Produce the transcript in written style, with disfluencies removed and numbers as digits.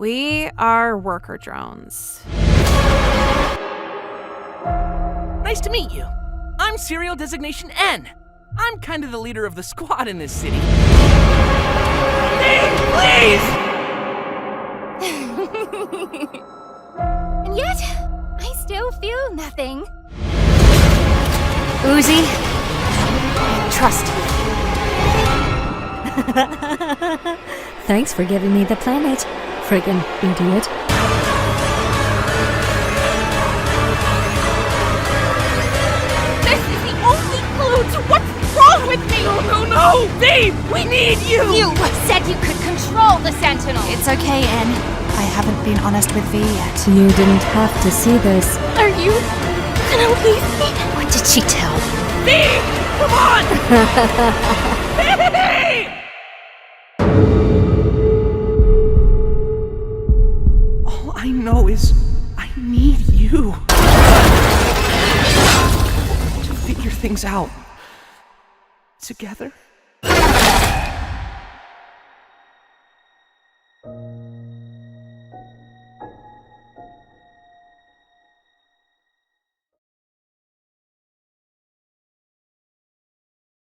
We are worker drones. Nice to meet you. I'm Serial Designation N. I'm kind of the leader of the squad in this city. Hey, please! And yet, I still feel nothing. Uzi, trust me. Thanks for giving me the planet, friggin' idiot. This is the only clue to what's wrong with me! No! Babe, we need you! You said you could control the Sentinel! It's okay, N. I haven't been honest with V yet. You didn't have to see this. Are you gonna leave me? What did she tell? Babe, come on! Babe! All I know is I need you to figure things out together.